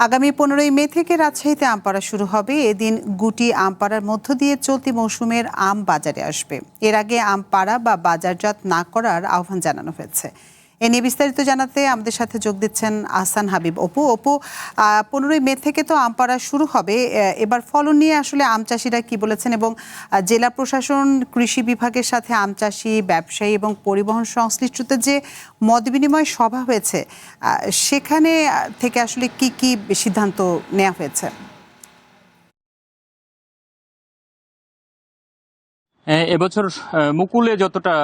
আগামী 15ই মে থেকে রাজশাহীতে আম পাড়া শুরু হবে। এদিন গুটি আম পাড়ার মধ্য দিয়ে চলতি মৌসুমের আম বাজারে আসবে। এর আগে আম পাড়া বা বাজারজাত না করার আহ্বান জানানো হয়েছে। এ নিয়ে বিস্তারিত জানাতে আমাদের সাথে যোগ দিচ্ছেন আহসান হাবিব। অপু 15ই মে থেকে তো আম পাড়া শুরু হবে। এবার ফলন নিয়ে আসলে আম চাষিরা কি বলেছেন এবং জেলা প্রশাসন, কৃষি বিভাগের সাথে আম চাষি, ব্যবসায়ী এবং পরিবহন সংশ্লিষ্টদের যে মত বিনিময় সভা হয়েছে সেখানে থেকে আসলে কি কি সিদ্ধান্ত নেওয়া হয়েছে? এবছর মুকুলে যতটা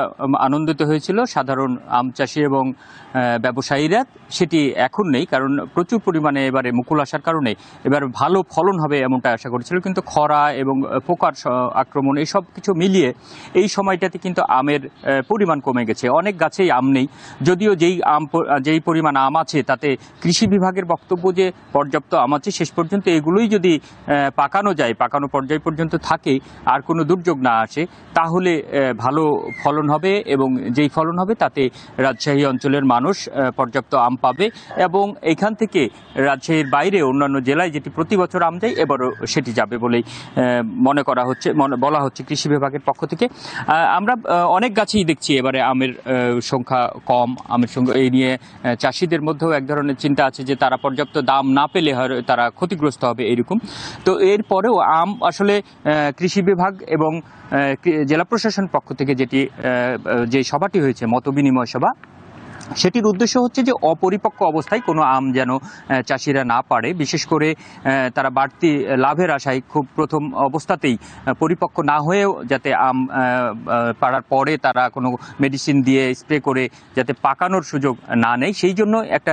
আনন্দিত হয়েছিল সাধারণ আম চাষি এবং ব্যবসায়ীরা, সেটি এখন নেই, কারণ প্রচুর পরিমাণে এবারে মুকুল আসার কারণে এবার ভালো ফলন হবে এমনটা আশা করেছিল। কিন্তু খরা এবং পোকার আক্রমণ এইসব কিছু মিলিয়ে এই সময়টাতে কিন্তু আমের পরিমাণ কমে গেছে। অনেক গাছেই আম নেই, যদিও যেই পরিমাণ আম আছে তাতে কৃষি বিভাগের বক্তব্য যে পর্যাপ্ত আম আছে, শেষ পর্যন্ত এগুলোই যদি পাকানো যায়, পাকানো পর্যায় পর্যন্ত থাকে, আর কোনো দুর্যোগ না আসে, তাহলে ভালো ফলন হবে এবং যেই ফলন হবে তাতে রাজশাহী অঞ্চলের মানুষ পর্যাপ্ত আম পাবে এবং এখান থেকে রাজশাহীর বাইরে অন্যান্য জেলায় যেটি প্রতি বছর আম যায়, এবারও সেটি যাবে বলেই বলা হচ্ছে কৃষি বিভাগের পক্ষ থেকে। আমরা অনেক গাছেই দেখছি এবারে আমের সংখ্যা কম। আমের সংখ্যা এই নিয়ে চাষিদের মধ্যেও এক ধরনের চিন্তা আছে যে তারা পর্যাপ্ত দাম না পেলে তারা ক্ষতিগ্রস্ত হবে এরকম। তো এরপরেও আম আসলে কৃষি বিভাগ এবং জেলা প্রশাসন পক্ষ থেকে যে সভাটি হয়েছে, মতবিনিময় সভা, সেটির উদ্দেশ্য হচ্ছে যে অপরিপক্ক অবস্থায় কোনো আম যেন চাষিরা না পারে, বিশেষ করে তারা বাড়তি লাভের আশায় খুব প্রথম অবস্থাতেই পরিপক্ক না হয়েও যাতে আম পাড়ার পরে তারা কোনো মেডিসিন দিয়ে স্প্রে করে যাতে পাকানোর সুযোগ না নেয়, সেই জন্য একটা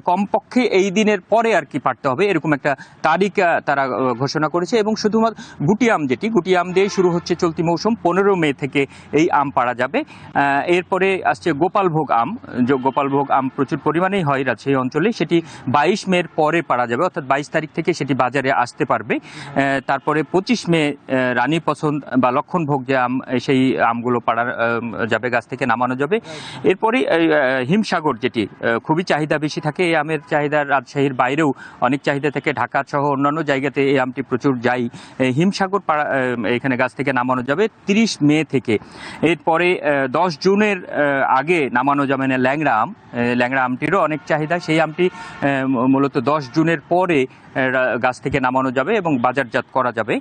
কমপক্ষে এই দিনের পরে আর কি পারতে হবে এরকম একটা তারিখ তারা ঘোষণা করেছে। এবং শুধুমাত্র গুটি আম দিয়ে শুরু হচ্ছে চলতি মৌসুম। 15 মে থেকে এই আম পাড়া যাবে। এরপরে আসছে গোপালভোগ আম প্রচুর পরিমাণেই হয় রাজশাহী অঞ্চলে, সেটি 22 মের পরে পাড়া যাবে, অর্থাৎ 22 তারিখ থেকে সেটি বাজারে আসতে পারবে। তারপরে 25 মে রানী পছন্দ বা লক্ষণভোগ যে আম, সেই আমগুলো পাড়া যাবে, গাছ থেকে নামানো যাবে। এরপরে হিমসাগর, যেটি খুবই চাহিদা বেশি থাকে, এই আমের চাহিদা রাজশাহীর বাইরেও অনেক চাহিদা থাকে, ঢাকা সহ অন্যান্য জায়গাতে এই আমটি প্রচুর যায়। হিমসাগর পাড়া এখানে গাছ থেকে নামানো যাবে 30 মে থেকে। এরপরে 10 জুনের আগে নামানো যাবে না ল্যাংড়া আমটিরও অনেক চাহিদা, সেই আমটি মূলত 10 জুনের পরে গাছ থেকে নামানো যাবে এবং বাজারজাত করা যাবে।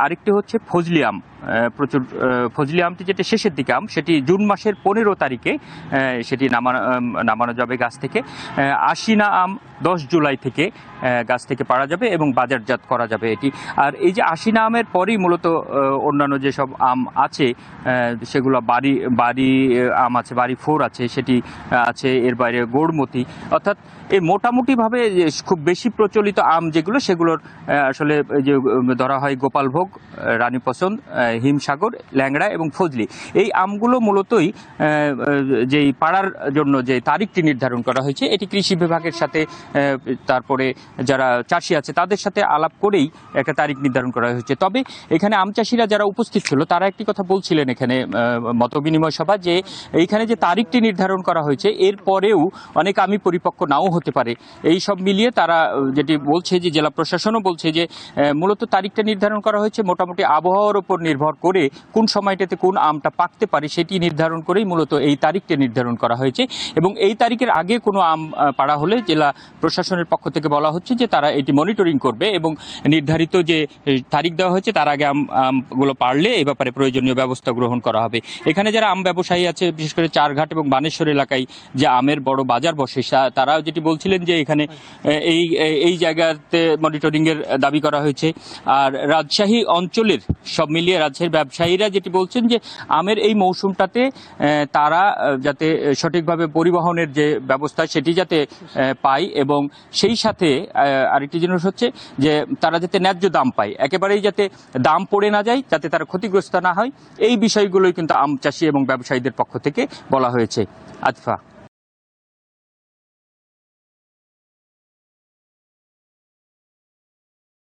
আরেকটি হচ্ছে ফজলি আম, প্রচুর ফজলি আমটি যেটা শেষের দিকে আম, সেটি জুন মাসের 15 তারিখে সেটি নামানো যাবে গাছ থেকে। আশিনা আম 10 জুলাই থেকে গাছ থেকে পাড়া যাবে এবং বাজারজাত করা যাবে এটি। আর এই যে আশিনা আমের পরেই মূলত অন্যান্য যেসব আম আছে সেগুলো বাড়ি আম আছে, বাড়ি 4 আছে, সেটি আছে। এর বাইরে গোড়মতি, অর্থাৎ এই মোটামুটিভাবে খুব বেশি প্রচলিত আম যেগুলো, সেগুলোর আসলে যে ধরা হয় গোপালভোগ, রানী পছন্দ, হিমসাগর, ল্যাংড়া এবং ফজলি, এই আমগুলো মূলতই যেই পাড়ার জন্য যে তারিখটি নির্ধারণ করা হয়েছে, এটি কৃষি বিভাগের সাথে তারপরে যারা চাষি আছে তাদের সাথে আলাপ করেই একটা তারিখ নির্ধারণ করা হয়েছে। তবে এখানে আম চাষিরা যারা উপস্থিত ছিল তারা একটি কথা বলছিলেন এখানে মতবিনিময় সভা, যে এইখানে যে তারিখটি নির্ধারণ করা হয়েছে এর পরেও অনেক আমি পরিপক্ক নাও হতে পারে। এই সব মিলিয়ে তারা যেটি বলছে, যে জেলা প্রশাসনও বলছে যে মূলত তারিখটা নির্ধারণ করা হয়েছে মোটামুটি আবহাওয়ার উপর নির্ভর করে কোন সময়টাতে কোন আমটা পাকতে পারে সেটি নির্ধারণ করেই মূলত এই তারিখটা নির্ধারণ করা হয়েছে। এবং এই তারিখের আগে কোনো আম পাড়া হলে জেলা প্রশাসনের পক্ষ থেকে বলা হচ্ছে যে তারা এটি মনিটরিং করবে এবং নির্ধারিত যে তারিখ দেওয়া হয়েছে তার আগে আমগুলো পারলে এই ব্যাপারে প্রয়োজনীয় ব্যবস্থা গ্রহণ করা হবে। এখানে যারা আম ব্যবসায়ী আছে, বিশেষ করে চারঘাট এবং বানেশ্বর এলাকায় যে আমের বড় বাজার বসে, তারা যেটি বলছিলেন যে এখানে এই জায়গাতে মনিটরিংয়ের দাবি করা হয়েছে। আর রাজশাহী অঞ্চলের সব মিলিয়ে রাজশাহীর ব্যবসায়ীরা যেটি বলছেন যে আমের এই মৌসুমটাতে তারা যাতে সঠিকভাবে পরিবহনের যে ব্যবস্থা সেটি যাতে পায় এবং সেই সাথে আরেকটি জিনিস হচ্ছে যে তারা যাতে ন্যায্য দাম পায়, একেবারেই যাতে দাম পড়ে না যায়, যাতে তারা ক্ষতিগ্রস্ত না হয়, এই বিষয়গুলোই কিন্তু আম চাষি এবং ব্যবসায়ীদের পক্ষ থেকে বলা হয়েছে। আতিফা।